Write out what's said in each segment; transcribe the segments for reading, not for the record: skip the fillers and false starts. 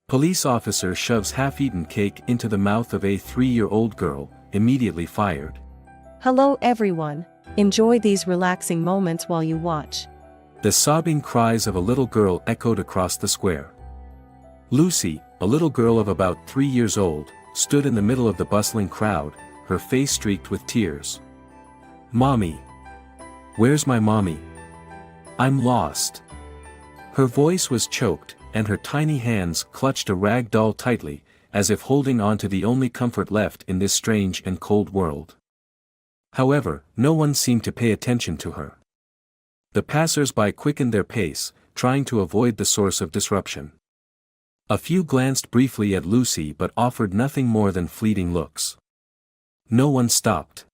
Police officer shoves half-eaten cake into the mouth of a 3-year-old girl, immediately fired. Hello everyone. Enjoy these relaxing moments while you watch. The sobbing cries of a little girl echoed across the square. Lucy, a little girl of about 3 years old, stood in the middle of the bustling crowd, her face streaked with tears. "Mommy. Where's my mommy? I'm lost." Her voice was choked, and her tiny hands clutched a rag doll tightly, as if holding on to the only comfort left in this strange and cold world. However, no one seemed to pay attention to her. The passers-by quickened their pace, trying to avoid the source of disruption. A few glanced briefly at Lucy but offered nothing more than fleeting looks. No one stopped.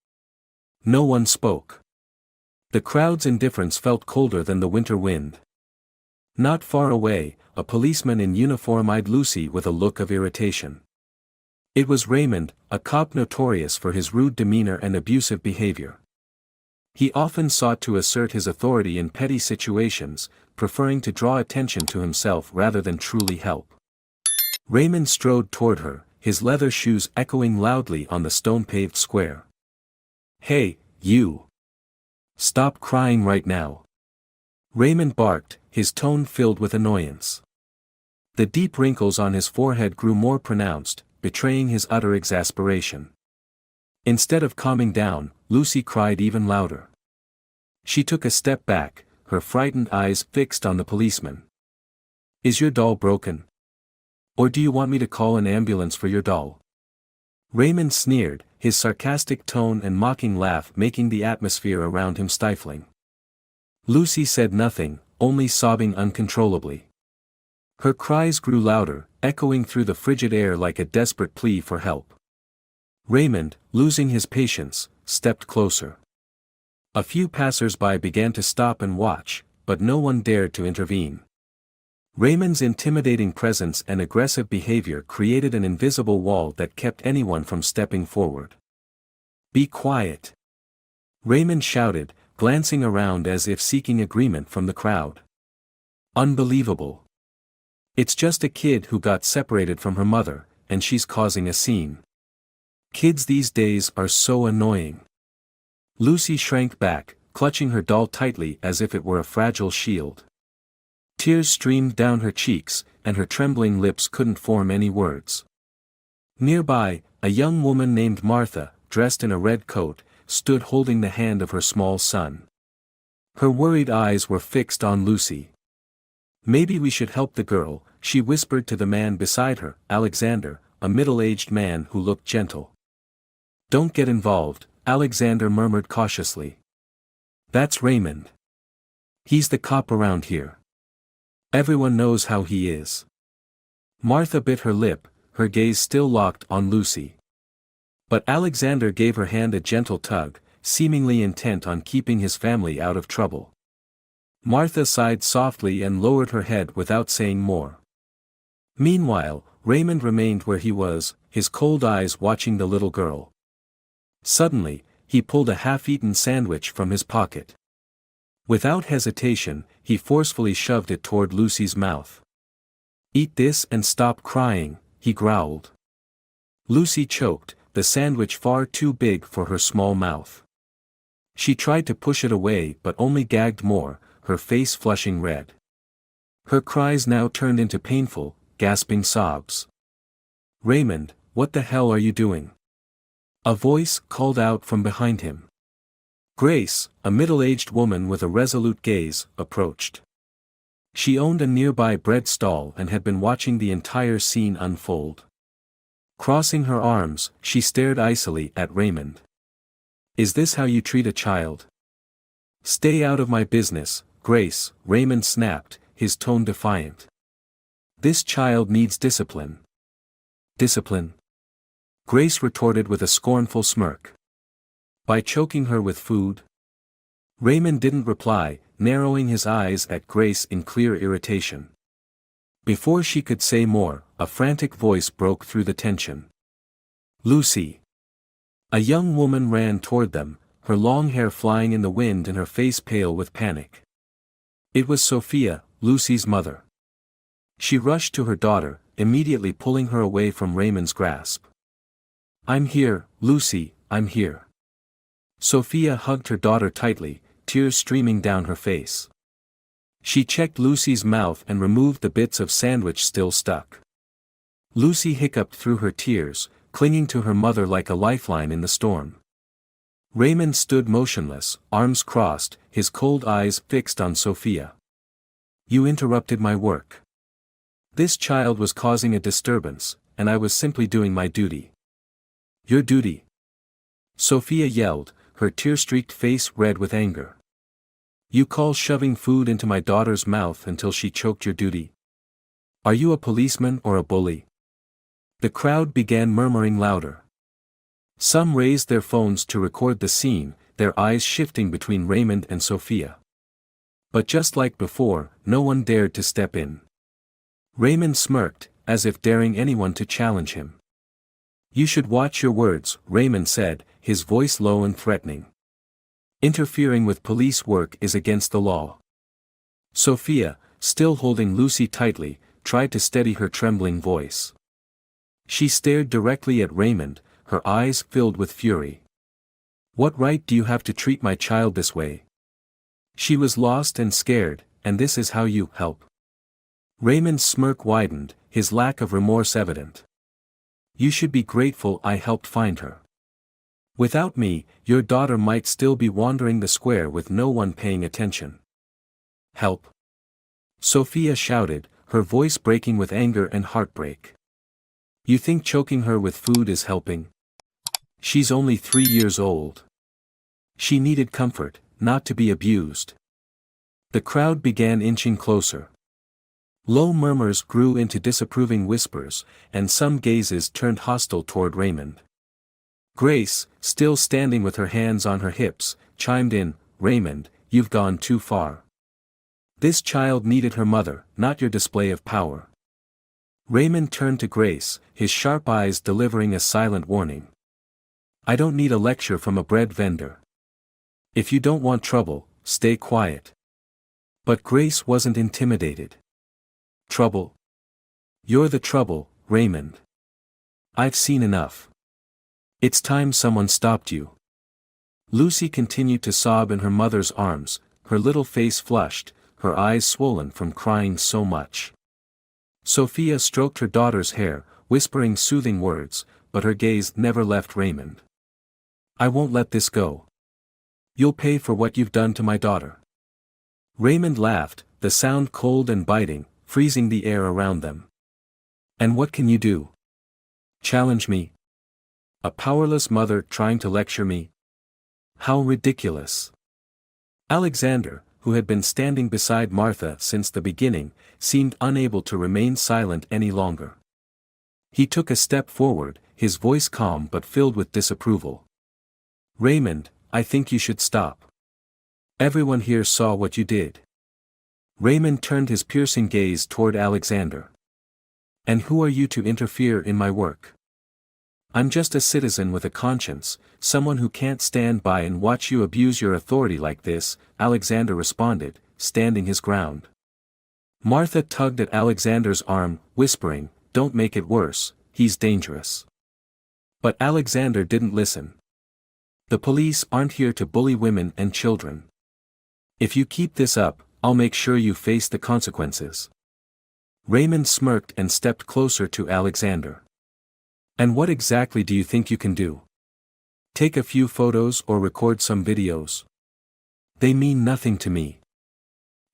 No one spoke. The crowd's indifference felt colder than the winter wind. Not far away, a policeman in uniform eyed Lucy with a look of irritation. It was Raymond, a cop notorious for his rude demeanor and abusive behavior. He often sought to assert his authority in petty situations, preferring to draw attention to himself rather than truly help. Raymond strode toward her, his leather shoes echoing loudly on the stone-paved square. "Hey, you! Stop crying right now!" Raymond barked, his tone filled with annoyance. The deep wrinkles on his forehead grew more pronounced, betraying his utter exasperation. Instead of calming down, Lucy cried even louder. She took a step back, her frightened eyes fixed on the policeman. "Is your doll broken? Or do you want me to call an ambulance for your doll?" Raymond sneered, his sarcastic tone and mocking laugh making the atmosphere around him stifling. Lucy said nothing, only sobbing uncontrollably. Her cries grew louder, echoing through the frigid air like a desperate plea for help. Raymond, losing his patience, stepped closer. A few passers-by began to stop and watch, but no one dared to intervene. Raymond's intimidating presence and aggressive behavior created an invisible wall that kept anyone from stepping forward. "Be quiet!" Raymond shouted, glancing around as if seeking agreement from the crowd. "Unbelievable. It's just a kid who got separated from her mother, and she's causing a scene. Kids these days are so annoying." Lucy shrank back, clutching her doll tightly as if it were a fragile shield. Tears streamed down her cheeks, and her trembling lips couldn't form any words. Nearby, a young woman named Martha, dressed in a red coat, stood holding the hand of her small son. Her worried eyes were fixed on Lucy. "Maybe we should help the girl," she whispered to the man beside her, Alexander, a middle-aged man who looked gentle. "Don't get involved," Alexander murmured cautiously. "That's Raymond. He's the cop around here. Everyone knows how he is." Martha bit her lip, her gaze still locked on Lucy. But Alexander gave her hand a gentle tug, seemingly intent on keeping his family out of trouble. Martha sighed softly and lowered her head without saying more. Meanwhile, Raymond remained where he was, his cold eyes watching the little girl. Suddenly, he pulled a half-eaten sandwich from his pocket. Without hesitation, he forcefully shoved it toward Lucy's mouth. "Eat this and stop crying," he growled. Lucy choked, the sandwich far too big for her small mouth. She tried to push it away but only gagged more, her face flushing red. Her cries now turned into painful, gasping sobs. "Raymond, what the hell are you doing?" A voice called out from behind him. Grace, a middle-aged woman with a resolute gaze, approached. She owned a nearby bread stall and had been watching the entire scene unfold. Crossing her arms, she stared icily at Raymond. "Is this how you treat a child?" "Stay out of my business, Grace," Raymond snapped, his tone defiant. "This child needs discipline." "Discipline?" Grace retorted with a scornful smirk. "By choking her with food?" Raymond didn't reply, narrowing his eyes at Grace in clear irritation. Before she could say more, a frantic voice broke through the tension. "Lucy!" A young woman ran toward them, her long hair flying in the wind and her face pale with panic. It was Sophia, Lucy's mother. She rushed to her daughter, immediately pulling her away from Raymond's grasp. "I'm here, Lucy, I'm here." Sophia hugged her daughter tightly, tears streaming down her face. She checked Lucy's mouth and removed the bits of sandwich still stuck. Lucy hiccuped through her tears, clinging to her mother like a lifeline in the storm. Raymond stood motionless, arms crossed, his cold eyes fixed on Sophia. "You interrupted my work. This child was causing a disturbance, and I was simply doing my duty." "Your duty?" Sophia yelled, her tear-streaked face red with anger. "You call shoving food into my daughter's mouth until she choked your duty? Are you a policeman or a bully?" The crowd began murmuring louder. Some raised their phones to record the scene, their eyes shifting between Raymond and Sophia. But just like before, no one dared to step in. Raymond smirked, as if daring anyone to challenge him. "You should watch your words," Raymond said, his voice low and threatening. "Interfering with police work is against the law." Sophia, still holding Lucy tightly, tried to steady her trembling voice. She stared directly at Raymond, her eyes filled with fury. "What right do you have to treat my child this way?" She was lost and scared, and this is how you help? Raymond's smirk widened, his lack of remorse evident. "You should be grateful I helped find her. Without me, your daughter might still be wandering the square with no one paying attention." "Help?" Sophia shouted, her voice breaking with anger and heartbreak. "You think choking her with food is helping? She's only 3 years old. She needed comfort, not to be abused." The crowd began inching closer. Low murmurs grew into disapproving whispers, and some gazes turned hostile toward Raymond. Grace, still standing with her hands on her hips, chimed in, "Raymond, you've gone too far. This child needed her mother, not your display of power." Raymond turned to Grace, his sharp eyes delivering a silent warning. "I don't need a lecture from a bread vendor. If you don't want trouble, stay quiet." But Grace wasn't intimidated. "Trouble? You're the trouble, Raymond. I've seen enough. It's time someone stopped you." Lucy continued to sob in her mother's arms, her little face flushed, her eyes swollen from crying so much. Sophia stroked her daughter's hair, whispering soothing words, but her gaze never left Raymond. "I won't let this go. You'll pay for what you've done to my daughter." Raymond laughed, the sound cold and biting, freezing the air around them. "And what can you do? Challenge me? A powerless mother trying to lecture me? How ridiculous." Alexander, who had been standing beside Martha since the beginning, seemed unable to remain silent any longer. He took a step forward, his voice calm but filled with disapproval. "Raymond, I think you should stop. Everyone here saw what you did." Raymond turned his piercing gaze toward Alexander. "And who are you to interfere in my work? I'm just a citizen with a conscience, someone who can't stand by and watch you abuse your authority like this," Alexander responded, standing his ground. Martha tugged at Alexander's arm, whispering, "Don't make it worse, he's dangerous." But Alexander didn't listen. "The police aren't here to bully women and children. If you keep this up, I'll make sure you face the consequences." Raymond smirked and stepped closer to Alexander. "And what exactly do you think you can do? Take a few photos or record some videos? They mean nothing to me."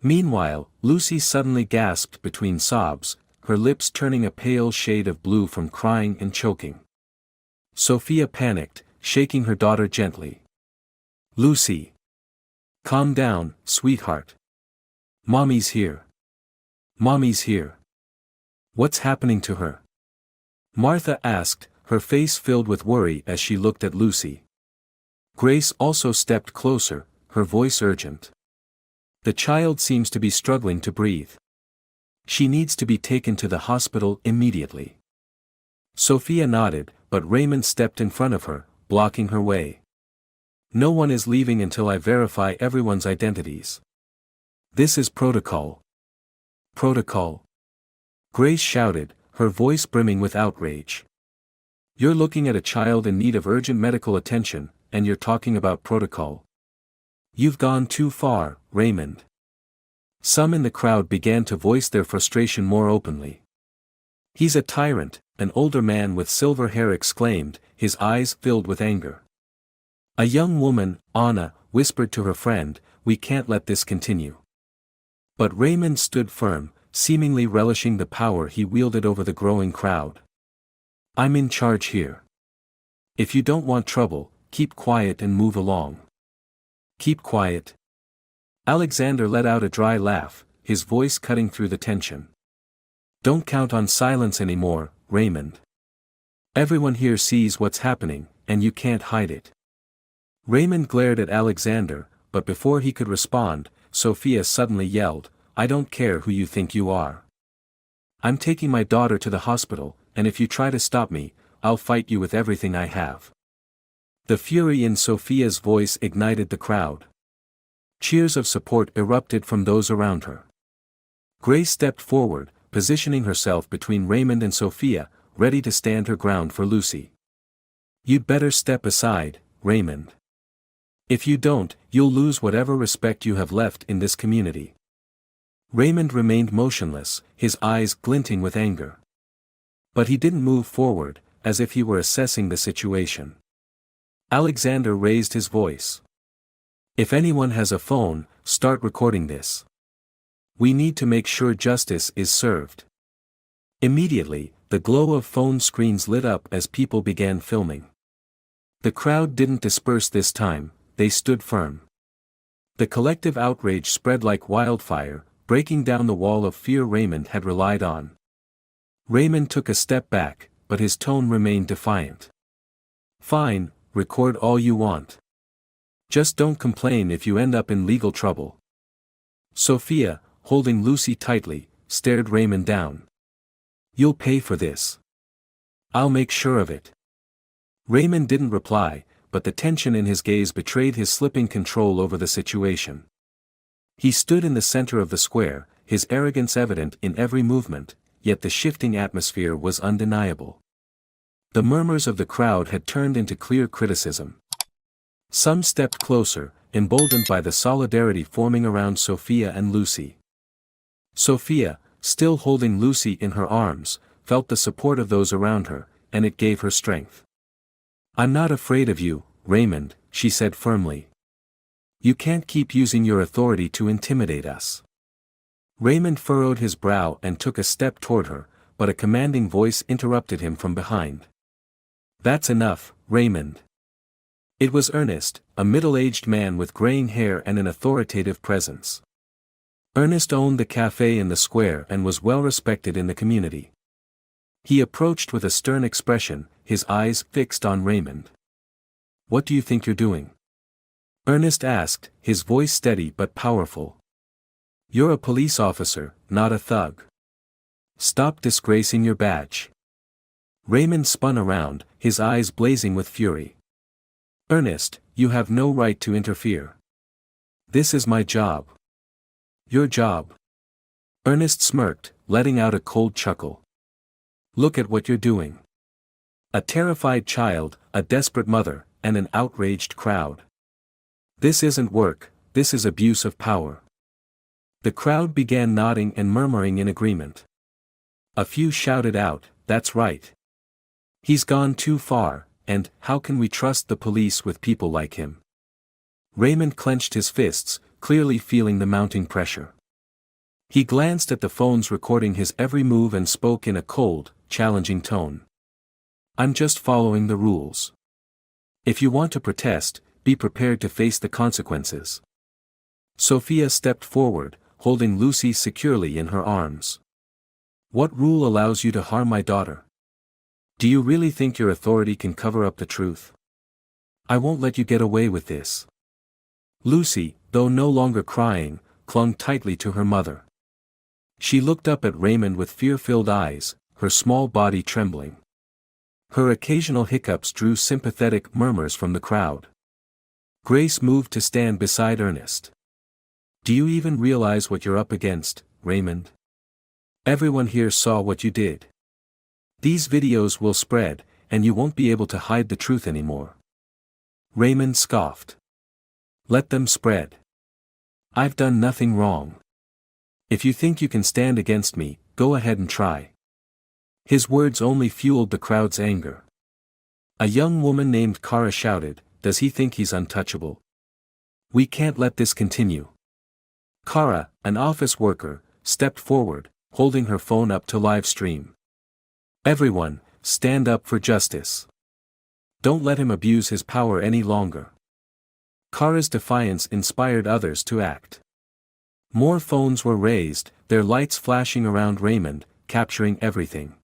Meanwhile, Lucy suddenly gasped between sobs, her lips turning a pale shade of blue from crying and choking. Sophia panicked, shaking her daughter gently. "Lucy! Calm down, sweetheart. Mommy's here. Mommy's here." "What's happening to her?" Martha asked, her face filled with worry as she looked at Lucy. Grace also stepped closer, her voice urgent. "The child seems to be struggling to breathe. She needs to be taken to the hospital immediately." Sophia nodded, but Raymond stepped in front of her, blocking her way. "No one is leaving until I verify everyone's identities. This is protocol." "Protocol?" Grace shouted, her voice brimming with outrage. "You're looking at a child in need of urgent medical attention, and you're talking about protocol. You've gone too far, Raymond." Some in the crowd began to voice their frustration more openly. "He's a tyrant," an older man with silver hair exclaimed, his eyes filled with anger. A young woman, Anna, whispered to her friend, "We can't let this continue." But Raymond stood firm, seemingly relishing the power he wielded over the growing crowd. "I'm in charge here. If you don't want trouble, keep quiet and move along." "Keep quiet?" Alexander let out a dry laugh, his voice cutting through the tension. "Don't count on silence anymore, Raymond. Everyone here sees what's happening, and you can't hide it." Raymond glared at Alexander, but before he could respond, Sophia suddenly yelled, "I don't care who you think you are. I'm taking my daughter to the hospital, and if you try to stop me, I'll fight you with everything I have." The fury in Sophia's voice ignited the crowd. Cheers of support erupted from those around her. Grace stepped forward, positioning herself between Raymond and Sophia, ready to stand her ground for Lucy. "You'd better step aside, Raymond. If you don't, you'll lose whatever respect you have left in this community." Raymond remained motionless, his eyes glinting with anger. But he didn't move forward, as if he were assessing the situation. Alexander raised his voice. "If anyone has a phone, start recording this. We need to make sure justice is served." Immediately, the glow of phone screens lit up as people began filming. The crowd didn't disperse this time, they stood firm. The collective outrage spread like wildfire, breaking down the wall of fear Raymond had relied on. Raymond took a step back, but his tone remained defiant. "Fine, record all you want. Just don't complain if you end up in legal trouble." Sophia, holding Lucy tightly, stared Raymond down. "You'll pay for this. I'll make sure of it." Raymond didn't reply, but the tension in his gaze betrayed his slipping control over the situation. He stood in the center of the square, his arrogance evident in every movement, yet the shifting atmosphere was undeniable. The murmurs of the crowd had turned into clear criticism. Some stepped closer, emboldened by the solidarity forming around Sophia and Lucy. Sophia, still holding Lucy in her arms, felt the support of those around her, and it gave her strength. "I'm not afraid of you, Raymond," she said firmly. "You can't keep using your authority to intimidate us." Raymond furrowed his brow and took a step toward her, but a commanding voice interrupted him from behind. "That's enough, Raymond." It was Ernest, a middle-aged man with graying hair and an authoritative presence. Ernest owned the cafe in the square and was well respected in the community. He approached with a stern expression, his eyes fixed on Raymond. "What do you think you're doing?" Ernest asked, his voice steady but powerful. "You're a police officer, not a thug. Stop disgracing your badge." Raymond spun around, his eyes blazing with fury. "Ernest, you have no right to interfere. This is my job." "Your job?" Ernest smirked, letting out a cold chuckle. "Look at what you're doing. A terrified child, a desperate mother, and an outraged crowd. This isn't work, this is abuse of power." The crowd began nodding and murmuring in agreement. A few shouted out, "That's right. He's gone too far, and how can we trust the police with people like him?" Raymond clenched his fists, clearly feeling the mounting pressure. He glanced at the phones recording his every move and spoke in a cold, challenging tone. "I'm just following the rules. If you want to protest, be prepared to face the consequences." Sophia stepped forward, holding Lucy securely in her arms. "What rule allows you to harm my daughter? Do you really think your authority can cover up the truth? I won't let you get away with this." Lucy, though no longer crying, clung tightly to her mother. She looked up at Raymond with fear-filled eyes, her small body trembling. Her occasional hiccups drew sympathetic murmurs from the crowd. Grace moved to stand beside Ernest. "Do you even realize what you're up against, Raymond? Everyone here saw what you did. These videos will spread, and you won't be able to hide the truth anymore. Raymond scoffed. Let them spread. I've done nothing wrong. If you think you can stand against me, go ahead and try. His words only fueled the crowd's anger. A young woman named Kara shouted, "Does he think he's untouchable? We can't let this continue." Kara, an office worker, stepped forward, holding her phone up to live stream. "Everyone, stand up for justice. Don't let him abuse his power any longer." Kara's defiance inspired others to act. More phones were raised, their lights flashing around Raymond, capturing everything.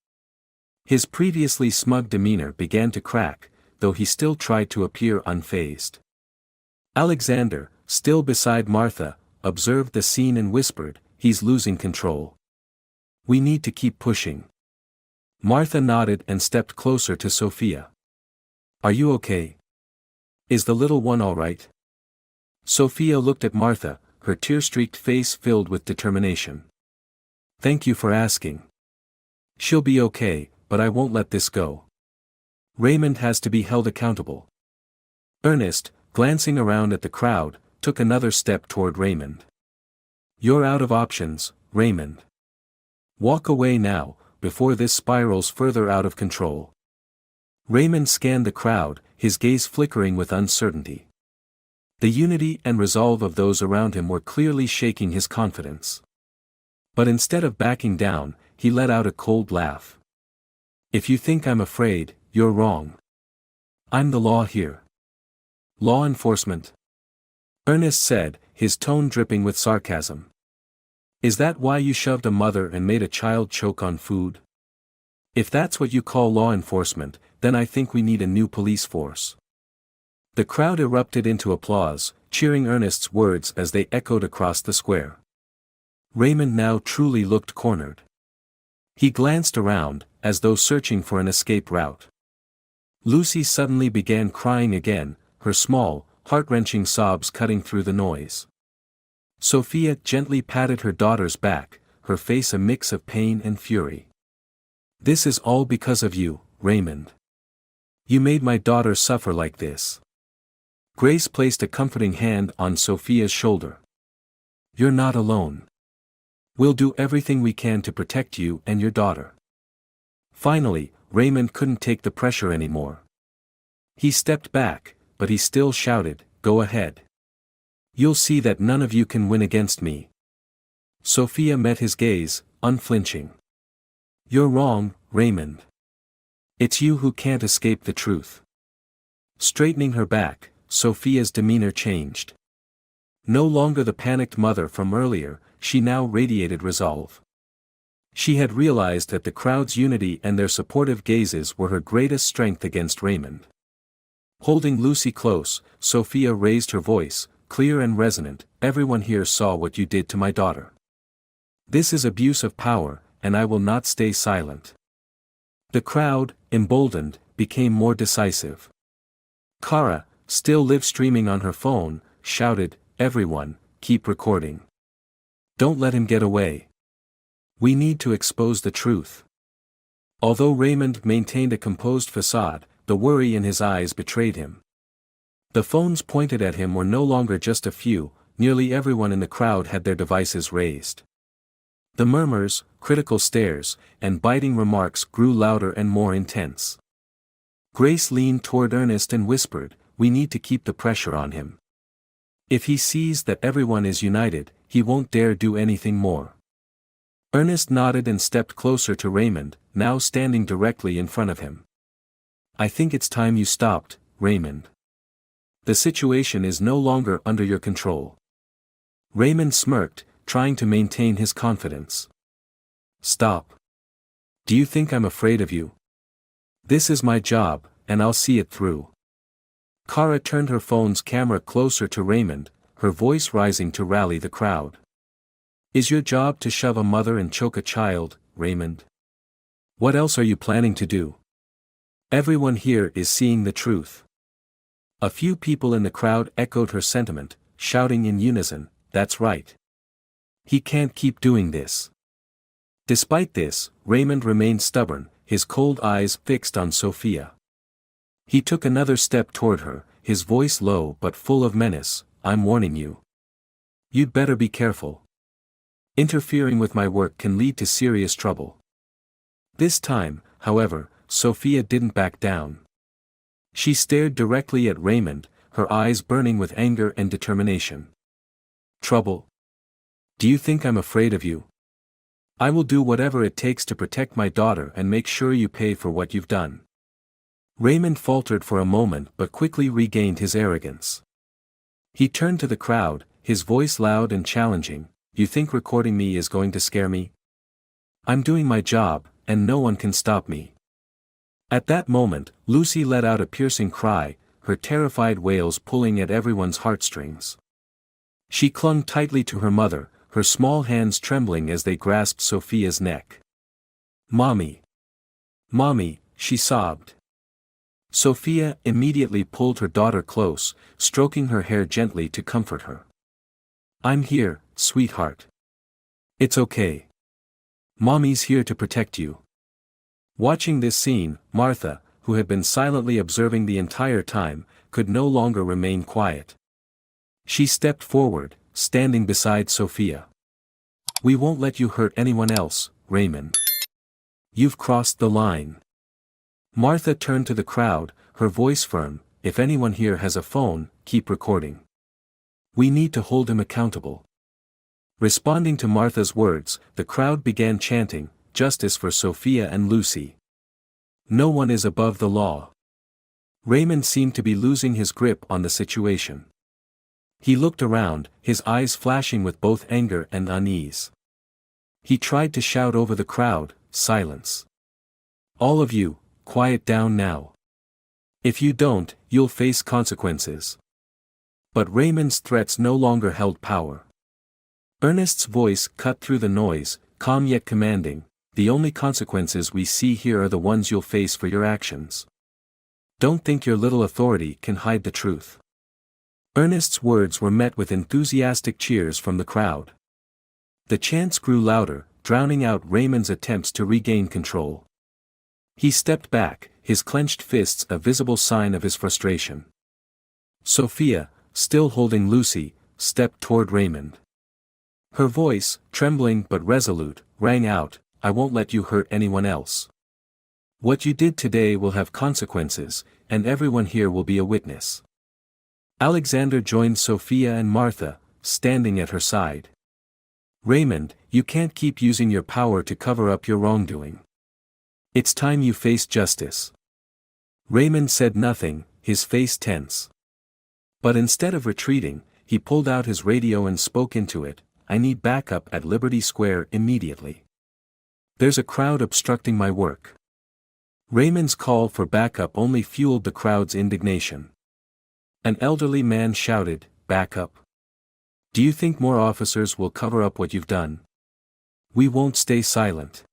His previously smug demeanor began to crack, though he still tried to appear unfazed. Alexander, still beside Martha, observed the scene and whispered, "He's losing control. We need to keep pushing." Martha nodded and stepped closer to Sophia. "Are you okay? Is the little one all right?" Sophia looked at Martha, her tear-streaked face filled with determination. "Thank you for asking. She'll be okay, but I won't let this go. Raymond has to be held accountable." Ernest, glancing around at the crowd, took another step toward Raymond. "You're out of options, Raymond. Walk away now, before this spirals further out of control." Raymond scanned the crowd, his gaze flickering with uncertainty. The unity and resolve of those around him were clearly shaking his confidence. But instead of backing down, he let out a cold laugh. "If you think I'm afraid, you're wrong. I'm the law here. Law enforcement." Ernest said, his tone dripping with sarcasm. "Is that why you shoved a mother and made a child choke on food? If that's what you call law enforcement, then I think we need a new police force." The crowd erupted into applause, cheering Ernest's words as they echoed across the square. Raymond now truly looked cornered. He glanced around, as though searching for an escape route. Lucy suddenly began crying again, her small, heart-wrenching sobs cutting through the noise. Sophia gently patted her daughter's back, her face a mix of pain and fury. "This is all because of you, Raymond. You made my daughter suffer like this." Grace placed a comforting hand on Sophia's shoulder. "You're not alone. We'll do everything we can to protect you and your daughter." Finally, Raymond couldn't take the pressure anymore. He stepped back, but he still shouted, "Go ahead. You'll see that none of you can win against me." Sophia met his gaze, unflinching. "You're wrong, Raymond. It's you who can't escape the truth." Straightening her back, Sophia's demeanor changed. No longer the panicked mother from earlier, she now radiated resolve. She had realized that the crowd's unity and their supportive gazes were her greatest strength against Raymond. Holding Lucy close, Sophia raised her voice, clear and resonant, "Everyone here saw what you did to my daughter. This is abuse of power, and I will not stay silent." The crowd, emboldened, became more decisive. Kara, still live streaming on her phone, shouted, "Everyone, keep recording. Don't let him get away. We need to expose the truth." Although Raymond maintained a composed facade, the worry in his eyes betrayed him. The phones pointed at him were no longer just a few, nearly everyone in the crowd had their devices raised. The murmurs, critical stares, and biting remarks grew louder and more intense. Grace leaned toward Ernest and whispered, "We need to keep the pressure on him. If he sees that everyone is united, he won't dare do anything more." Ernest nodded and stepped closer to Raymond, now standing directly in front of him. "I think it's time you stopped, Raymond. The situation is no longer under your control." Raymond smirked, trying to maintain his confidence. "Stop. Do you think I'm afraid of you? This is my job, and I'll see it through." Kara turned her phone's camera closer to Raymond, her voice rising to rally the crowd. "Is your job to shove a mother and choke a child, Raymond? What else are you planning to do? Everyone here is seeing the truth." A few people in the crowd echoed her sentiment, shouting in unison, "That's right. He can't keep doing this." Despite this, Raymond remained stubborn, his cold eyes fixed on Sophia. He took another step toward her, his voice low but full of menace. I'm warning you. You'd better be careful. Interfering with my work can lead to serious trouble. This time, however, Sophia didn't back down. She stared directly at Raymond, her eyes burning with anger and determination. Trouble? Do you think I'm afraid of you? I will do whatever it takes to protect my daughter and make sure you pay for what you've done. Raymond faltered for a moment but quickly regained his arrogance. He turned to the crowd, his voice loud and challenging. You think recording me is going to scare me? I'm doing my job, and no one can stop me. At that moment, Lucy let out a piercing cry, her terrified wails pulling at everyone's heartstrings. She clung tightly to her mother, her small hands trembling as they grasped Sophia's neck. Mommy! Mommy, she sobbed. Sophia immediately pulled her daughter close, stroking her hair gently to comfort her. I'm here, sweetheart. It's okay. Mommy's here to protect you. Watching this scene, Martha, who had been silently observing the entire time, could no longer remain quiet. She stepped forward, standing beside Sophia. We won't let you hurt anyone else, Raymond. You've crossed the line. Martha turned to the crowd, her voice firm. If anyone here has a phone, keep recording. We need to hold him accountable. Responding to Martha's words, the crowd began chanting, Justice for Sophia and Lucy. No one is above the law. Raymond seemed to be losing his grip on the situation. He looked around, his eyes flashing with both anger and unease. He tried to shout over the crowd, Silence. All of you, quiet down now. If you don't, you'll face consequences. But Raymond's threats no longer held power. Ernest's voice cut through the noise, calm yet commanding. The only consequences we see here are the ones you'll face for your actions. Don't think your little authority can hide the truth. Ernest's words were met with enthusiastic cheers from the crowd. The chants grew louder, drowning out Raymond's attempts to regain control. He stepped back, his clenched fists a visible sign of his frustration. Sophia, still holding Lucy, stepped toward Raymond. Her voice, trembling but resolute, rang out, I won't let you hurt anyone else. What you did today will have consequences, and everyone here will be a witness. Alexander joined Sophia and Martha, standing at her side. Raymond, you can't keep using your power to cover up your wrongdoing. It's time you face justice. Raymond said nothing, his face tense. But instead of retreating, he pulled out his radio and spoke into it, I need backup at Liberty Square immediately. There's a crowd obstructing my work. Raymond's call for backup only fueled the crowd's indignation. An elderly man shouted, Backup? Do you think more officers will cover up what you've done? We won't stay silent.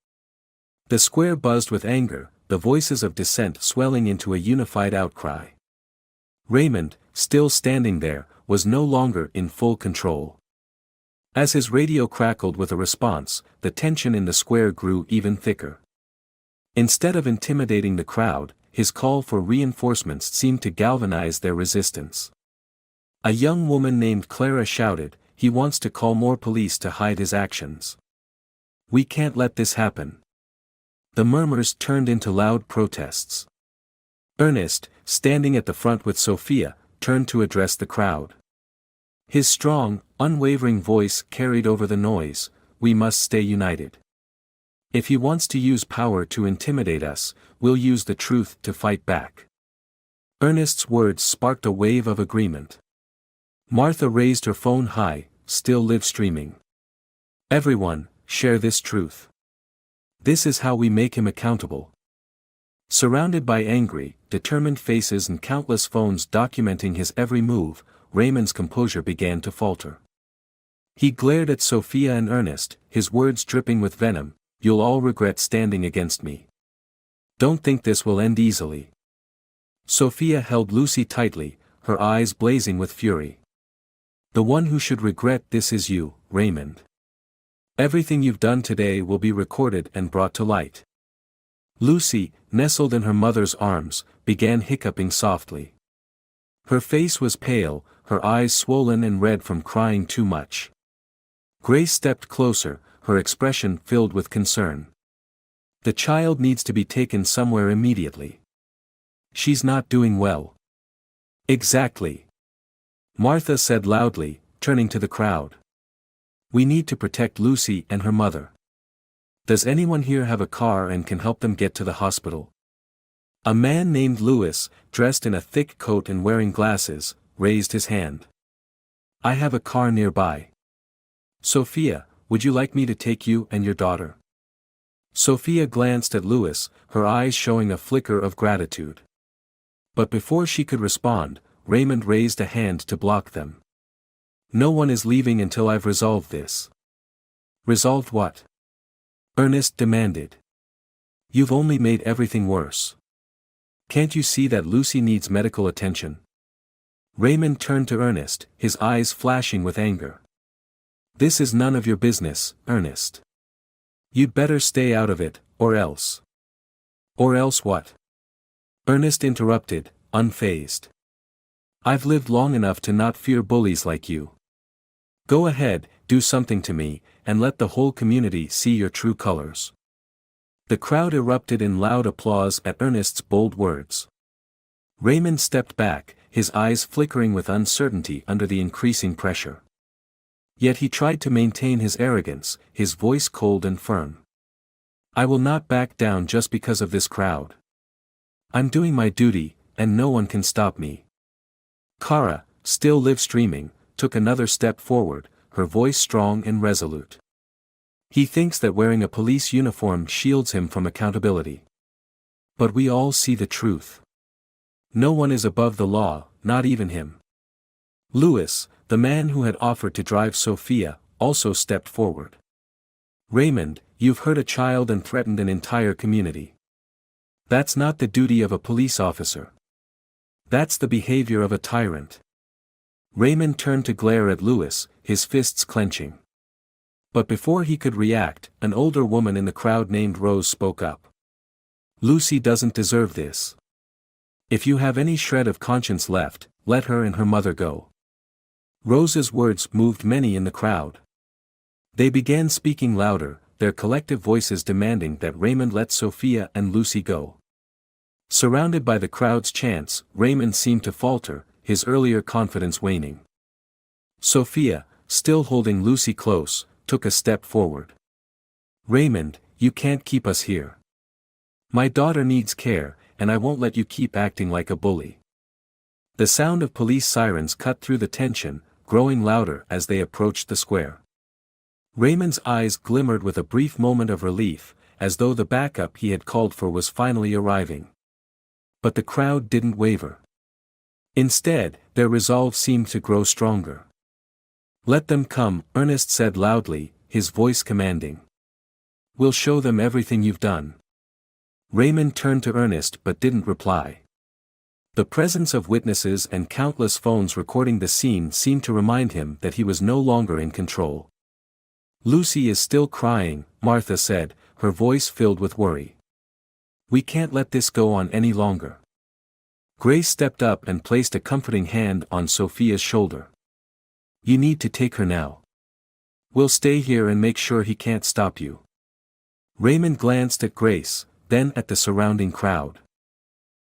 The square buzzed with anger, the voices of dissent swelling into a unified outcry. Raymond, still standing there, was no longer in full control. As his radio crackled with a response, the tension in the square grew even thicker. Instead of intimidating the crowd, his call for reinforcements seemed to galvanize their resistance. A young woman named Clara shouted, He wants to call more police to hide his actions. We can't let this happen. The murmurs turned into loud protests. Ernest, standing at the front with Sophia, turned to address the crowd. His strong, unwavering voice carried over the noise, we must stay united. If he wants to use power to intimidate us, we'll use the truth to fight back. Ernest's words sparked a wave of agreement. Martha raised her phone high, still live streaming. Everyone, share this truth. This is how we make him accountable. Surrounded by angry, determined faces and countless phones documenting his every move, Raymond's composure began to falter. He glared at Sophia and Ernest, his words dripping with venom, You'll all regret standing against me. Don't think this will end easily. Sophia held Lucy tightly, her eyes blazing with fury. The one who should regret this is you, Raymond. Everything you've done today will be recorded and brought to light. Lucy, nestled in her mother's arms, began hiccuping softly. Her face was pale, her eyes swollen and red from crying too much. Grace stepped closer, her expression filled with concern. The child needs to be taken somewhere immediately. She's not doing well. Exactly. Martha said loudly, turning to the crowd. We need to protect Lucy and her mother. Does anyone here have a car and can help them get to the hospital? A man named Lewis, dressed in a thick coat and wearing glasses, raised his hand. I have a car nearby. Sophia, would you like me to take you and your daughter? Sophia glanced at Lewis, her eyes showing a flicker of gratitude. But before she could respond, Raymond raised a hand to block them. No one is leaving until I've resolved this. Resolved what? Ernest demanded. You've only made everything worse. Can't you see that Lucy needs medical attention? Raymond turned to Ernest, his eyes flashing with anger. This is none of your business, Ernest. You'd better stay out of it, or else. Or else what? Ernest interrupted, unfazed. I've lived long enough to not fear bullies like you. Go ahead, do something to me, and let the whole community see your true colors. The crowd erupted in loud applause at Ernest's bold words. Raymond stepped back, his eyes flickering with uncertainty under the increasing pressure. Yet he tried to maintain his arrogance, his voice cold and firm. I will not back down just because of this crowd. I'm doing my duty, and no one can stop me. Kara, still live streaming, took another step forward, her voice strong and resolute. He thinks that wearing a police uniform shields him from accountability. But we all see the truth. No one is above the law, not even him. Lewis, the man who had offered to drive Sophia, also stepped forward. Raymond, you've hurt a child and threatened an entire community. That's not the duty of a police officer. That's the behavior of a tyrant. Raymond turned to glare at Lewis, his fists clenching. But before he could react, an older woman in the crowd named Rose spoke up. Lucy doesn't deserve this. If you have any shred of conscience left, let her and her mother go. Rose's words moved many in the crowd. They began speaking louder, their collective voices demanding that Raymond let Sophia and Lucy go. Surrounded by the crowd's chants, Raymond seemed to falter, his earlier confidence waning. Sophia, still holding Lucy close, took a step forward. Raymond, you can't keep us here. My daughter needs care, and I won't let you keep acting like a bully. The sound of police sirens cut through the tension, growing louder as they approached the square. Raymond's eyes glimmered with a brief moment of relief, as though the backup he had called for was finally arriving. But the crowd didn't waver. Instead, their resolve seemed to grow stronger. Let them come, Ernest said loudly, his voice commanding. We'll show them everything you've done. Raymond turned to Ernest but didn't reply. The presence of witnesses and countless phones recording the scene seemed to remind him that he was no longer in control. Lucy is still crying, Martha said, her voice filled with worry. We can't let this go on any longer. Grace stepped up and placed a comforting hand on Sophia's shoulder. You need to take her now. We'll stay here and make sure he can't stop you. Raymond glanced at Grace, then at the surrounding crowd.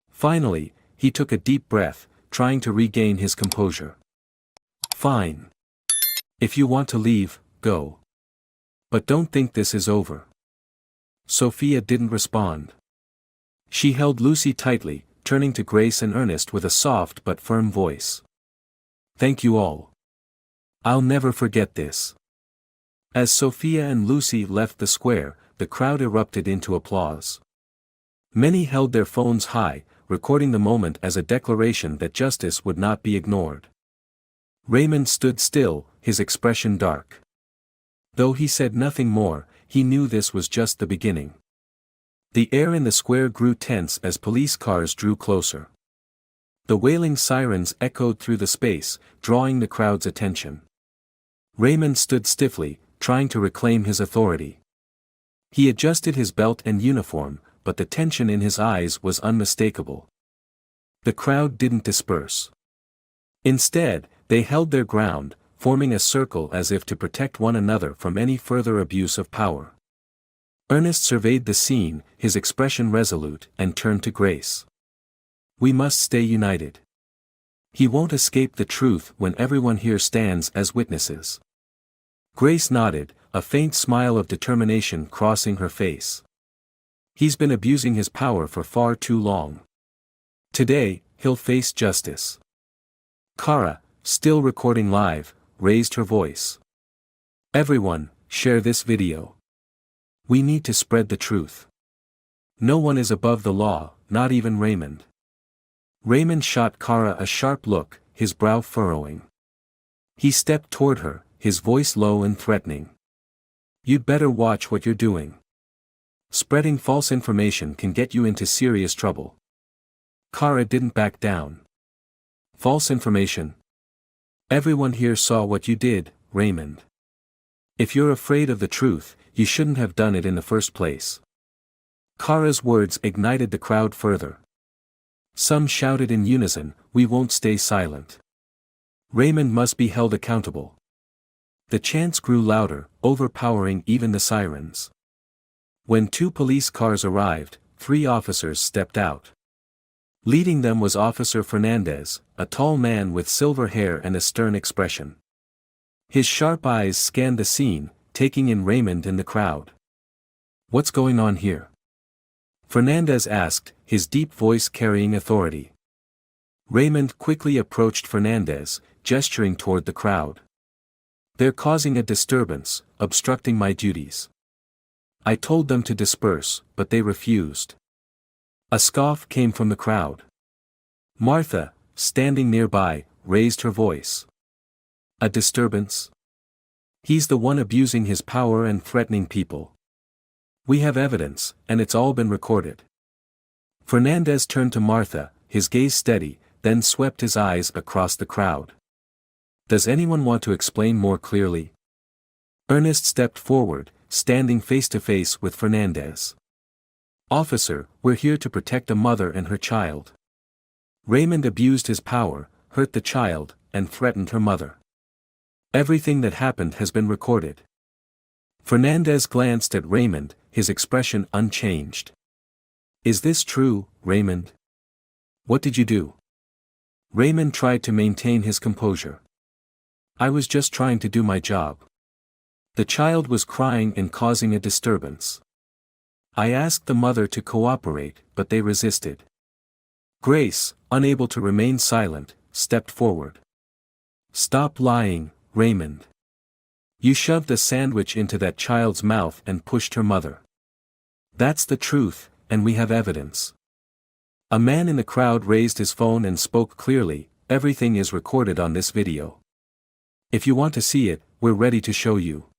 Finally, he took a deep breath, trying to regain his composure. Fine. If you want to leave, go. But don't think this is over. Sophia didn't respond. She held Lucy tightly, turning to Grace and Ernest with a soft but firm voice. Thank you all. I'll never forget this. As Sophia and Lucy left the square, the crowd erupted into applause. Many held their phones high, recording the moment as a declaration that justice would not be ignored. Raymond stood still, his expression dark. Though he said nothing more, he knew this was just the beginning. The air in the square grew tense as police cars drew closer. The wailing sirens echoed through the space, drawing the crowd's attention. Raymond stood stiffly, trying to reclaim his authority. He adjusted his belt and uniform, but the tension in his eyes was unmistakable. The crowd didn't disperse. Instead, they held their ground, forming a circle as if to protect one another from any further abuse of power. Ernest surveyed the scene, his expression resolute, and turned to Grace. "We must stay united. He won't escape the truth when everyone here stands as witnesses." Grace nodded, a faint smile of determination crossing her face. "He's been abusing his power for far too long. Today, he'll face justice." Kara, still recording live, raised her voice. "Everyone, share this video. We need to spread the truth. No one is above the law, not even Raymond." Raymond shot Kara a sharp look, his brow furrowing. He stepped toward her, his voice low and threatening. "You'd better watch what you're doing. Spreading false information can get you into serious trouble." Kara didn't back down. "False information? Everyone here saw what you did, Raymond. If you're afraid of the truth, you shouldn't have done it in the first place." Kara's words ignited the crowd further. Some shouted in unison, "We won't stay silent. Raymond must be held accountable." The chants grew louder, overpowering even the sirens. When 2 police cars arrived, 3 officers stepped out. Leading them was Officer Fernandez, a tall man with silver hair and a stern expression. His sharp eyes scanned the scene, taking in Raymond and the crowd. "What's going on here?" Fernandez asked, his deep voice carrying authority. Raymond quickly approached Fernandez, gesturing toward the crowd. "They're causing a disturbance, obstructing my duties. I told them to disperse, but they refused." A scoff came from the crowd. Martha, standing nearby, raised her voice. "A disturbance? He's the one abusing his power and threatening people. We have evidence, and it's all been recorded." Fernandez turned to Martha, his gaze steady, then swept his eyes across the crowd. "Does anyone want to explain more clearly?" Ernest stepped forward, standing face to face with Fernandez. "Officer, we're here to protect a mother and her child. Raymond abused his power, hurt the child, and threatened her mother. Everything that happened has been recorded." Fernandez glanced at Raymond, his expression unchanged. "Is this true, Raymond? What did you do?" Raymond tried to maintain his composure. "I was just trying to do my job. The child was crying and causing a disturbance. I asked the mother to cooperate, but they resisted." Grace, unable to remain silent, stepped forward. "Stop lying, Raymond. You shoved a sandwich into that child's mouth and pushed her mother. That's the truth, and we have evidence." A man in the crowd raised his phone and spoke clearly, "Everything is recorded on this video. If you want to see it, we're ready to show you."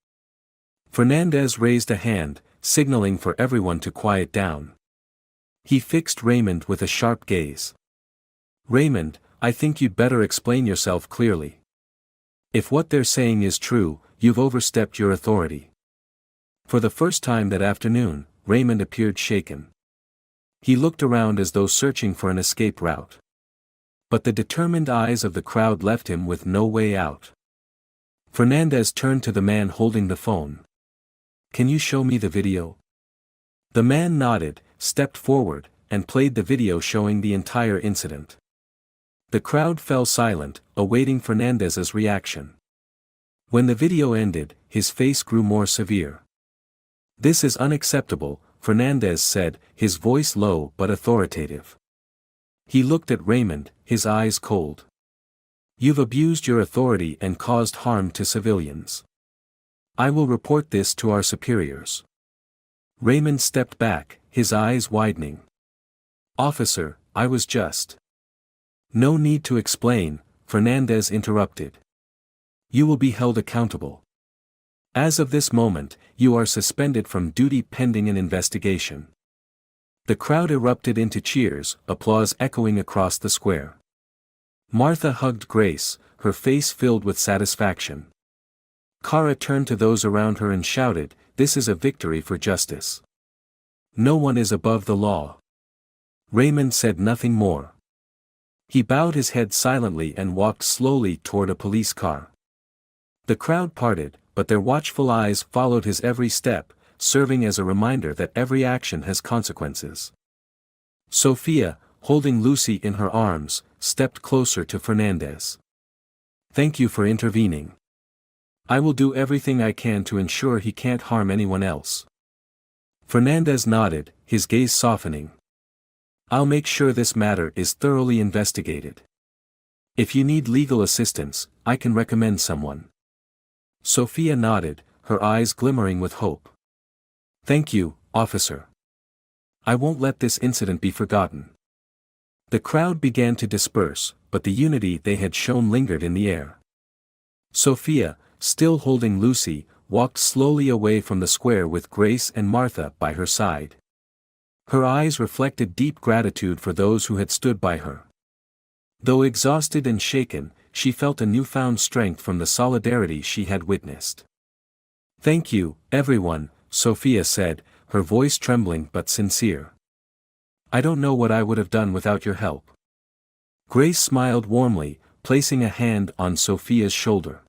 Fernandez raised a hand, signaling for everyone to quiet down. He fixed Raymond with a sharp gaze. "Raymond, I think you'd better explain yourself clearly. If what they're saying is true, you've overstepped your authority." For the first time that afternoon, Raymond appeared shaken. He looked around as though searching for an escape route. But the determined eyes of the crowd left him with no way out. Fernandez turned to the man holding the phone. "Can you show me the video?" The man nodded, stepped forward, and played the video showing the entire incident. The crowd fell silent, awaiting Fernandez's reaction. When the video ended, his face grew more severe. "This is unacceptable," Fernandez said, his voice low but authoritative. He looked at Raymond, his eyes cold. "You've abused your authority and caused harm to civilians. I will report this to our superiors." Raymond stepped back, his eyes widening. "Officer, I was just—" "No need to explain," Fernandez interrupted. "You will be held accountable. As of this moment, you are suspended from duty pending an investigation." The crowd erupted into cheers, applause echoing across the square. Martha hugged Grace, her face filled with satisfaction. Kara turned to those around her and shouted, "This is a victory for justice." No one is above the law. Raymond said nothing more. He bowed his head silently and walked slowly toward a police car. The crowd parted, but their watchful eyes followed his every step, serving as a reminder that every action has consequences. Sophia, holding Lucy in her arms, stepped closer to Fernandez. "Thank you for intervening. I will do everything I can to ensure he can't harm anyone else." Fernandez nodded, his gaze softening. "I'll make sure this matter is thoroughly investigated. If you need legal assistance, I can recommend someone." Sophia nodded, her eyes glimmering with hope. "Thank you, officer. I won't let this incident be forgotten." The crowd began to disperse, but the unity they had shown lingered in the air. Sophia, still holding Lucy, walked slowly away from the square with Grace and Martha by her side. Her eyes reflected deep gratitude for those who had stood by her. Though exhausted and shaken, she felt a newfound strength from the solidarity she had witnessed. "Thank you, everyone," Sophia said, her voice trembling but sincere. "I don't know what I would have done without your help." Grace smiled warmly, placing a hand on Sophia's shoulder.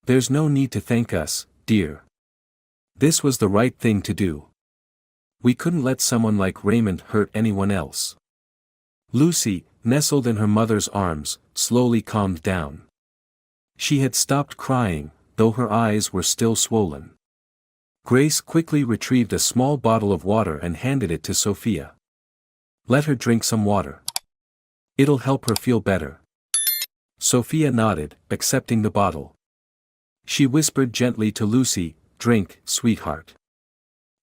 "There's no need to thank us, dear. This was the right thing to do. We couldn't let someone like Raymond hurt anyone else." Lucy, nestled in her mother's arms, slowly calmed down. She had stopped crying, though her eyes were still swollen. Grace quickly retrieved a small bottle of water and handed it to Sophia. "Let her drink some water. It'll help her feel better." Sophia nodded, accepting the bottle. She whispered gently to Lucy, "Drink, sweetheart.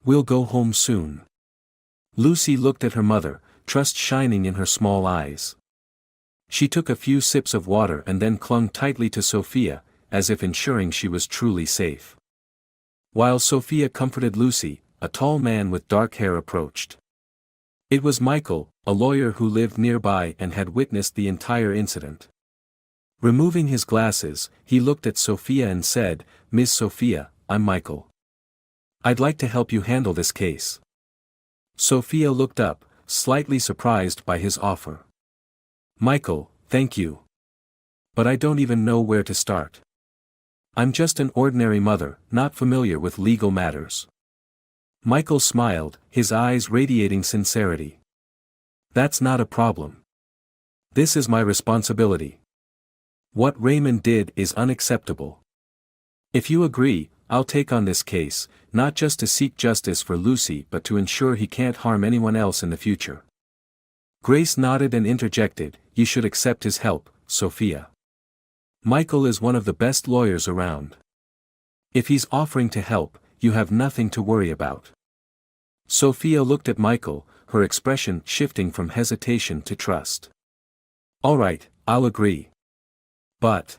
We'll go home soon." Lucy looked at her mother, trust shining in her small eyes. She took a few sips of water and then clung tightly to Sophia, as if ensuring she was truly safe. While Sophia comforted Lucy, a tall man with dark hair approached. It was Michael, a lawyer who lived nearby and had witnessed the entire incident. Removing his glasses, he looked at Sophia and said, "Miss Sophia, I'm Michael. I'd like to help you handle this case." Sophia looked up, slightly surprised by his offer. "Michael, thank you. But I don't even know where to start. I'm just an ordinary mother, not familiar with legal matters." Michael smiled, his eyes radiating sincerity. "That's not a problem. This is my responsibility. What Raymond did is unacceptable. If you agree, I'll take on this case, not just to seek justice for Lucy but to ensure he can't harm anyone else in the future." Grace nodded and interjected, "You should accept his help, Sophia. Michael is one of the best lawyers around. If he's offering to help, you have nothing to worry about." Sophia looked at Michael, her expression shifting from hesitation to trust. "All right, I'll agree. But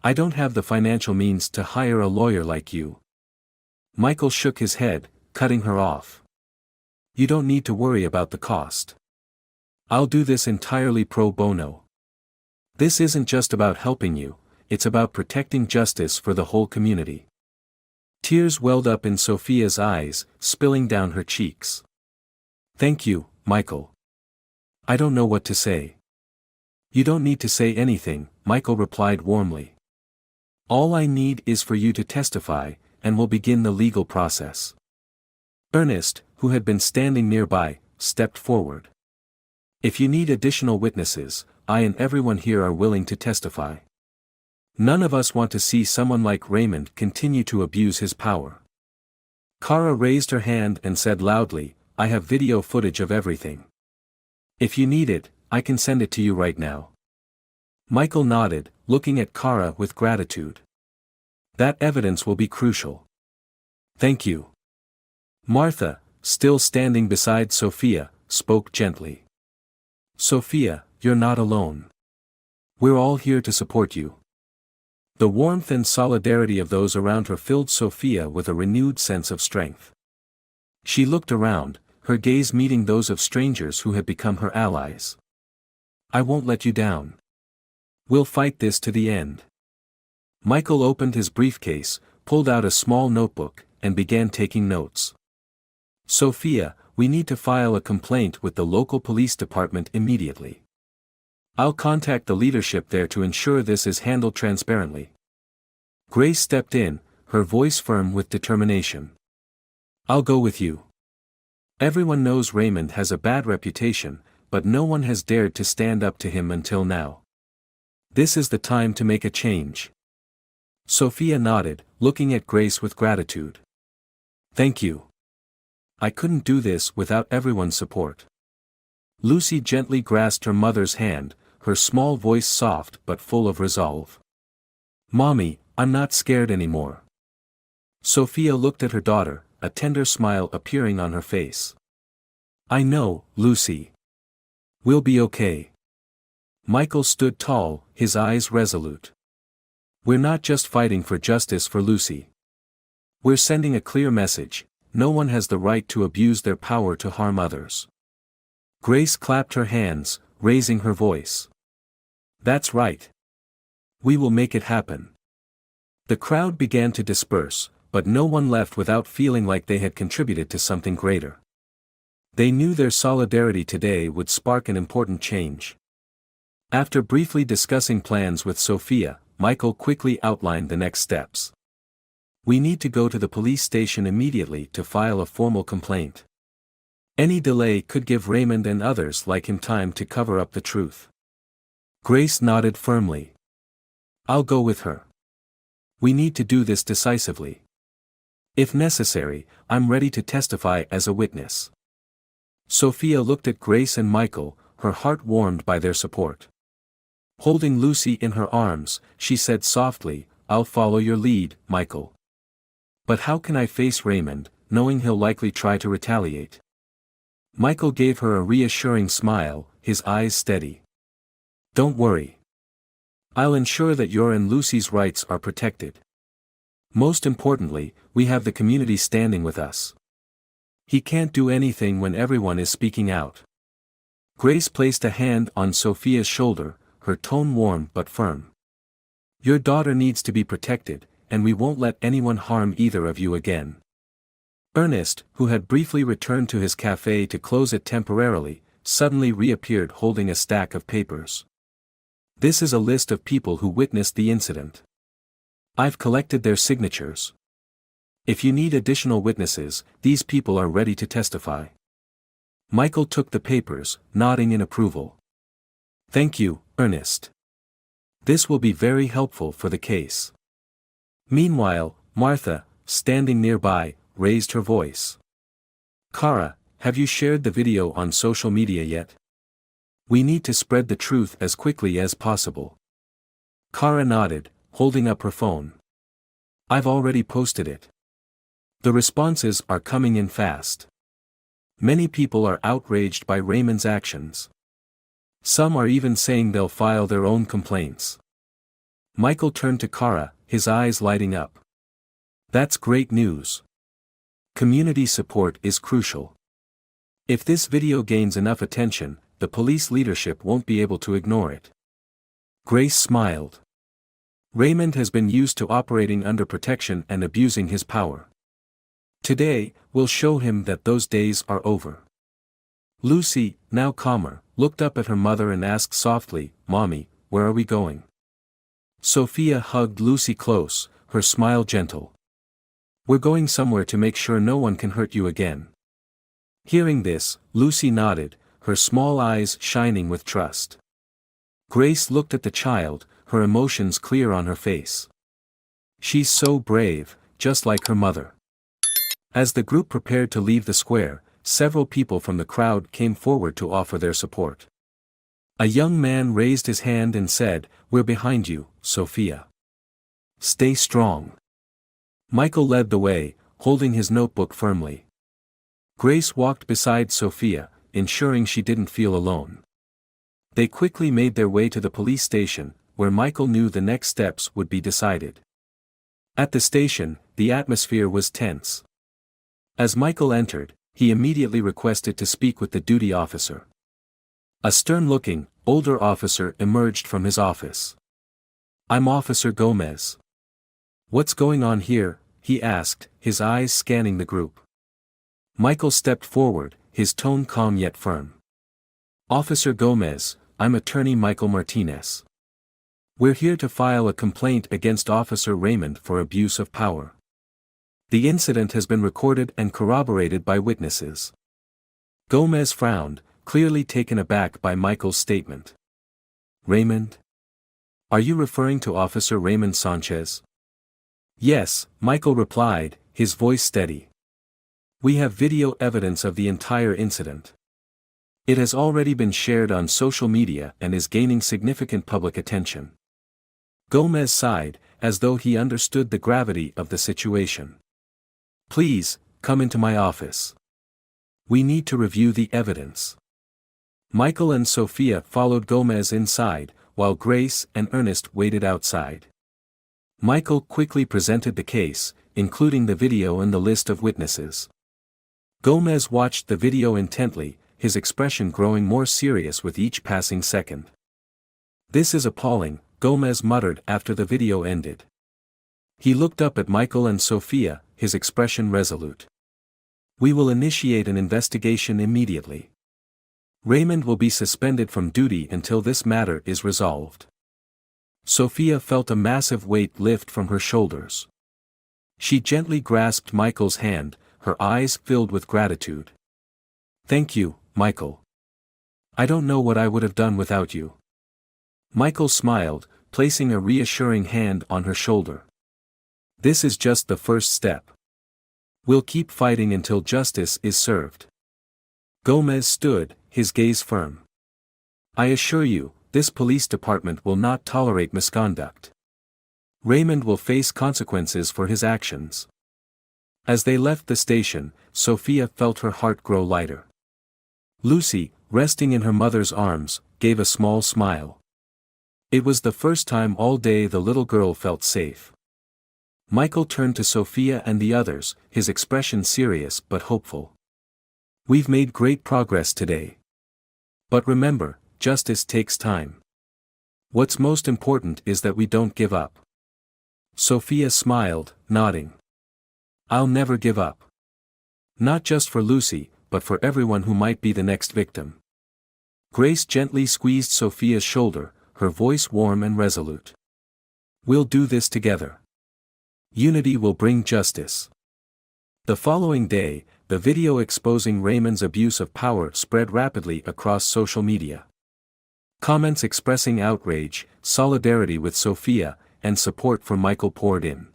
I don't have the financial means to hire a lawyer like you." Michael shook his head, cutting her off. "You don't need to worry about the cost. I'll do this entirely pro bono. This isn't just about helping you, it's about protecting justice for the whole community." Tears welled up in Sophia's eyes, spilling down her cheeks. "Thank you, Michael. I don't know what to say." "You don't need to say anything," Michael replied warmly. "All I need is for you to testify, and we'll begin the legal process." Ernest, who had been standing nearby, stepped forward. "If you need additional witnesses, I and everyone here are willing to testify. None of us want to see someone like Raymond continue to abuse his power." Kara raised her hand and said loudly, "I have video footage of everything. If you need it, I can send it to you right now." Michael nodded, looking at Kara with gratitude. "That evidence will be crucial. Thank you." Martha, still standing beside Sophia, spoke gently. "Sophia, you're not alone. We're all here to support you." The warmth and solidarity of those around her filled Sophia with a renewed sense of strength. She looked around, her gaze meeting those of strangers who had become her allies. "I won't let you down. We'll fight this to the end." Michael opened his briefcase, pulled out a small notebook, and began taking notes. Sophia, we need to file a complaint with the local police department immediately. I'll contact the leadership there to ensure this is handled transparently. Grace stepped in, her voice firm with determination. I'll go with you. Everyone knows Raymond has a bad reputation, but no one has dared to stand up to him until now. This is the time to make a change. Sophia nodded, looking at Grace with gratitude. Thank you. I couldn't do this without everyone's support. Lucy gently grasped her mother's hand, her small voice soft but full of resolve. Mommy, I'm not scared anymore. Sophia looked at her daughter, a tender smile appearing on her face. I know, Lucy. We'll be okay. Michael stood tall, his eyes resolute. We're not just fighting for justice for Lucy. We're sending a clear message: no one has the right to abuse their power to harm others. Grace clapped her hands, raising her voice. That's right. We will make it happen. The crowd began to disperse, but no one left without feeling like they had contributed to something greater. They knew their solidarity today would spark an important change. After briefly discussing plans with Sophia, Michael quickly outlined the next steps. We need to go to the police station immediately to file a formal complaint. Any delay could give Raymond and others like him time to cover up the truth. Grace nodded firmly. I'll go with her. We need to do this decisively. If necessary, I'm ready to testify as a witness. Sophia looked at Grace and Michael, her heart warmed by their support. Holding Lucy in her arms, she said softly, I'll follow your lead, Michael. But how can I face Raymond, knowing he'll likely try to retaliate? Michael gave her a reassuring smile, his eyes steady. Don't worry. I'll ensure that your and Lucy's rights are protected. Most importantly, we have the community standing with us. He can't do anything when everyone is speaking out. Grace placed a hand on Sophia's shoulder, her tone warm but firm. Your daughter needs to be protected, and we won't let anyone harm either of you again. Ernest, who had briefly returned to his cafe to close it temporarily, suddenly reappeared holding a stack of papers. This is a list of people who witnessed the incident. I've collected their signatures. If you need additional witnesses, these people are ready to testify. Michael took the papers, nodding in approval. Thank you, Ernest. This will be very helpful for the case. Meanwhile, Martha, standing nearby, raised her voice. Kara, have you shared the video on social media yet? We need to spread the truth as quickly as possible. Kara nodded, holding up her phone. I've already posted it. The responses are coming in fast. Many people are outraged by Raymond's actions. Some are even saying they'll file their own complaints. Michael turned to Kara, his eyes lighting up. That's great news. Community support is crucial. If this video gains enough attention, the police leadership won't be able to ignore it. Grace smiled. Raymond has been used to operating under protection and abusing his power. Today, we'll show him that those days are over. Lucy, now calmer, looked up at her mother and asked softly, Mommy, where are we going? Sophia hugged Lucy close, her smile gentle. We're going somewhere to make sure no one can hurt you again. Hearing this, Lucy nodded, her small eyes shining with trust. Grace looked at the child, her emotions clear on her face. She's so brave, just like her mother. As the group prepared to leave the square, several people from the crowd came forward to offer their support. A young man raised his hand and said, We're behind you, Sophia. Stay strong. Michael led the way, holding his notebook firmly. Grace walked beside Sophia, ensuring she didn't feel alone. They quickly made their way to the police station, where Michael knew the next steps would be decided. At the station, the atmosphere was tense. As Michael entered, he immediately requested to speak with the duty officer. A stern-looking, older officer emerged from his office. I'm Officer Gomez. What's going on here? He asked, his eyes scanning the group. Michael stepped forward, his tone calm yet firm. "Officer Gomez, I'm attorney Michael Martinez. We're here to file a complaint against Officer Raymond for abuse of power. The incident has been recorded and corroborated by witnesses." Gomez frowned, clearly taken aback by Michael's statement. "Raymond? Are you referring to Officer Raymond Sanchez?" "Yes," Michael replied, his voice steady. "We have video evidence of the entire incident. It has already been shared on social media and is gaining significant public attention." Gomez sighed, as though he understood the gravity of the situation. "Please, come into my office. We need to review the evidence." Michael and Sophia followed Gomez inside, while Grace and Ernest waited outside. Michael quickly presented the case, including the video and the list of witnesses. Gomez watched the video intently, his expression growing more serious with each passing second. "This is appalling," Gomez muttered after the video ended. He looked up at Michael and Sophia, his expression resolute. "We will initiate an investigation immediately. Raymond will be suspended from duty until this matter is resolved." Sophia felt a massive weight lift from her shoulders. She gently grasped Michael's hand, her eyes filled with gratitude. "Thank you, Michael. I don't know what I would have done without you." Michael smiled, placing a reassuring hand on her shoulder. "This is just the first step. We'll keep fighting until justice is served." Gomez stood, his gaze firm. "I assure you, this police department will not tolerate misconduct. Raymond will face consequences for his actions." As they left the station, Sophia felt her heart grow lighter. Lucy, resting in her mother's arms, gave a small smile. It was the first time all day the little girl felt safe. Michael turned to Sophia and the others, his expression serious but hopeful. "We've made great progress today. But remember, justice takes time. What's most important is that we don't give up." Sophia smiled, nodding. "I'll never give up. Not just for Lucy, but for everyone who might be the next victim." Grace gently squeezed Sophia's shoulder, her voice warm and resolute. "We'll do this together. Unity will bring justice." The following day, the video exposing Raymond's abuse of power spread rapidly across social media. Comments expressing outrage, solidarity with Sophia, and support for Michael poured in.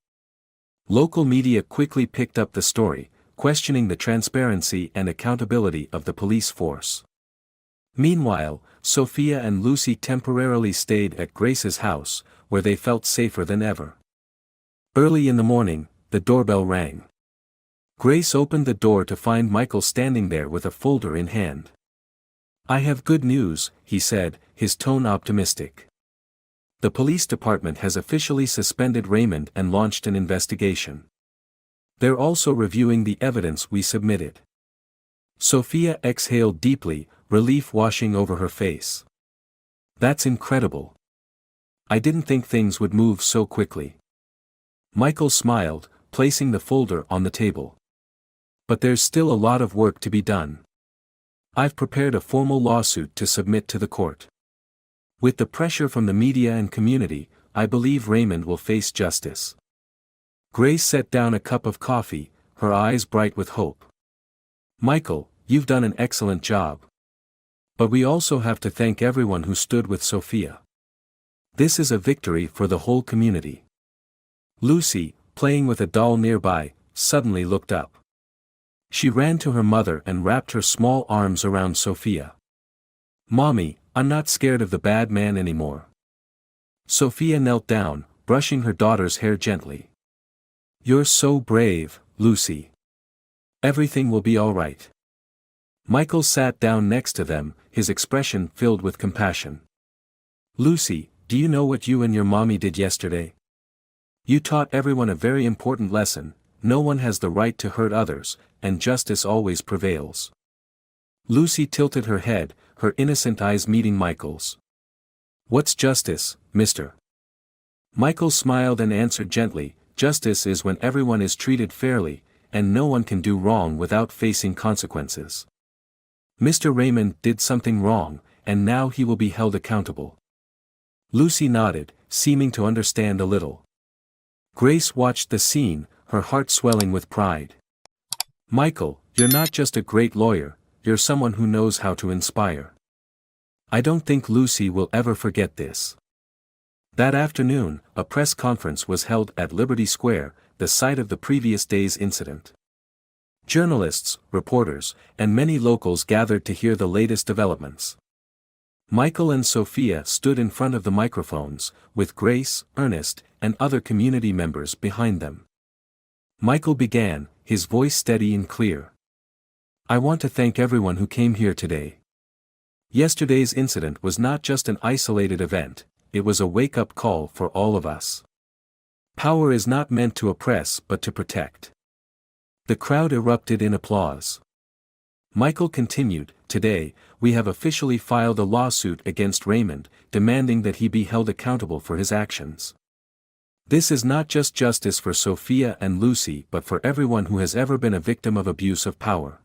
Local media quickly picked up the story, questioning the transparency and accountability of the police force. Meanwhile, Sophia and Lucy temporarily stayed at Grace's house, where they felt safer than ever. Early in the morning, the doorbell rang. Grace opened the door to find Michael standing there with a folder in hand. "I have good news," he said, his tone optimistic. "The police department has officially suspended Raymond and launched an investigation. They're also reviewing the evidence we submitted." Sophia exhaled deeply, relief washing over her face. "That's incredible. I didn't think things would move so quickly." Michael smiled, placing the folder on the table. "But there's still a lot of work to be done. I've prepared a formal lawsuit to submit to the court. With the pressure from the media and community, I believe Raymond will face justice." Grace set down a cup of coffee, her eyes bright with hope. "Michael, you've done an excellent job. But we also have to thank everyone who stood with Sophia. This is a victory for the whole community." Lucy, playing with a doll nearby, suddenly looked up. She ran to her mother and wrapped her small arms around Sophia. "Mommy, I'm not scared of the bad man anymore." Sophia knelt down, brushing her daughter's hair gently. "You're so brave, Lucy. Everything will be all right." Michael sat down next to them, his expression filled with compassion. "Lucy, do you know what you and your mommy did yesterday? You taught everyone a very important lesson: no one has the right to hurt others, and justice always prevails." Lucy tilted her head, her innocent eyes meeting Michael's. "What's justice, mister?" Michael smiled and answered gently, "Justice is when everyone is treated fairly, and no one can do wrong without facing consequences. Mr. Raymond did something wrong, and now he will be held accountable. Lucy nodded, seeming to understand a little. Grace watched the scene, her heart swelling with pride. Michael, you're not just a great lawyer, you're someone who knows how to inspire. I don't think Lucy will ever forget this. That afternoon, a press conference was held at Liberty Square, the site of the previous day's incident. Journalists, reporters, and many locals gathered to hear the latest developments. Michael and Sophia stood in front of the microphones, with Grace, Ernest, and other community members behind them. Michael began, his voice steady and clear. I want to thank everyone who came here today. Yesterday's incident was not just an isolated event, it was a wake-up call for all of us. Power is not meant to oppress but to protect. The crowd erupted in applause. Michael continued, today, we have officially filed a lawsuit against Raymond, demanding that he be held accountable for his actions. This is not just justice for Sophia and Lucy but for everyone who has ever been a victim of abuse of power.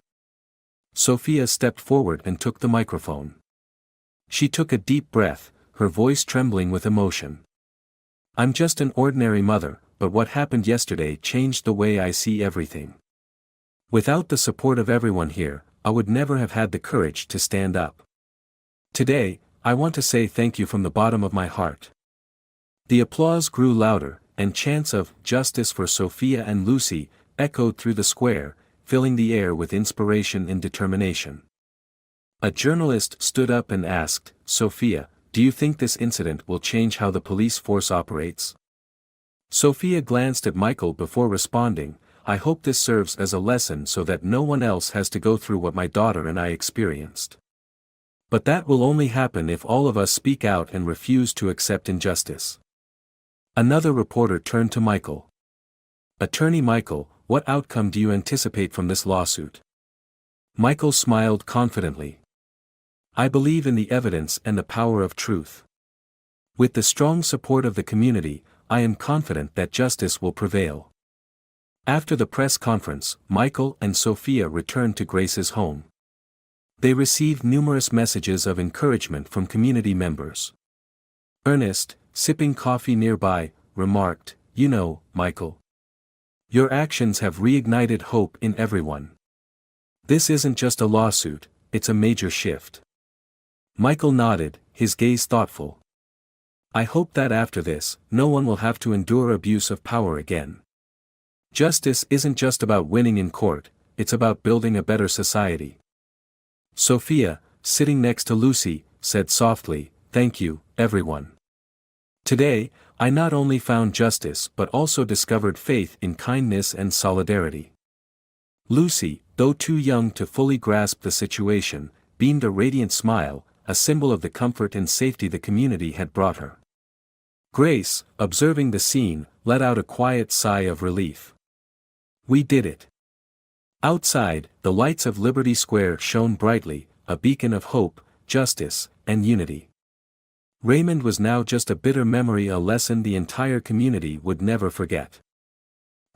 Sophia stepped forward and took the microphone. She took a deep breath, her voice trembling with emotion. I'm just an ordinary mother, but what happened yesterday changed the way I see everything. Without the support of everyone here, I would never have had the courage to stand up. Today, I want to say thank you from the bottom of my heart. The applause grew louder, and chants of "Justice for Sophia and Lucy" echoed through the square, filling the air with inspiration and determination. A journalist stood up and asked, Sophia, do you think this incident will change how the police force operates? Sophia glanced at Michael before responding, I hope this serves as a lesson so that no one else has to go through what my daughter and I experienced. But that will only happen if all of us speak out and refuse to accept injustice. Another reporter turned to Michael. Attorney Michael, what outcome do you anticipate from this lawsuit? Michael smiled confidently. I believe in the evidence and the power of truth. With the strong support of the community, I am confident that justice will prevail. After the press conference, Michael and Sophia returned to Grace's home. They received numerous messages of encouragement from community members. Ernest, sipping coffee nearby, remarked, You know, Michael, your actions have reignited hope in everyone. This isn't just a lawsuit, it's a major shift. Michael nodded, his gaze thoughtful. I hope that after this, no one will have to endure abuse of power again. Justice isn't just about winning in court, it's about building a better society. Sophia, sitting next to Lucy, said softly, Thank you, everyone. Today, I not only found justice but also discovered faith in kindness and solidarity. Lucy, though too young to fully grasp the situation, beamed a radiant smile, a symbol of the comfort and safety the community had brought her. Grace, observing the scene, let out a quiet sigh of relief. We did it. Outside, the lights of Liberty Square shone brightly, a beacon of hope, justice, and unity. Raymond was now just a bitter memory, a lesson the entire community would never forget.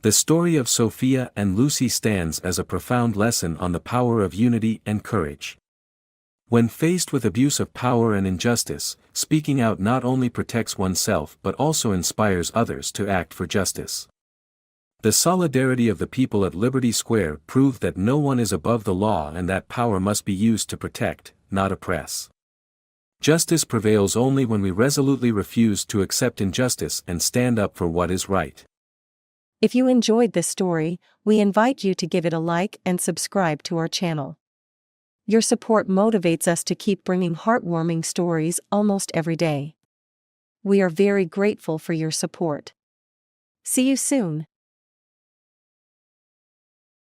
The story of Sophia and Lucy stands as a profound lesson on the power of unity and courage. When faced with abuse of power and injustice, speaking out not only protects oneself but also inspires others to act for justice. The solidarity of the people at Liberty Square proved that no one is above the law and that power must be used to protect, not oppress. Justice prevails only when we resolutely refuse to accept injustice and stand up for what is right. If you enjoyed this story, we invite you to give it a like and subscribe to our channel. Your support motivates us to keep bringing heartwarming stories almost every day. We are very grateful for your support. See you soon.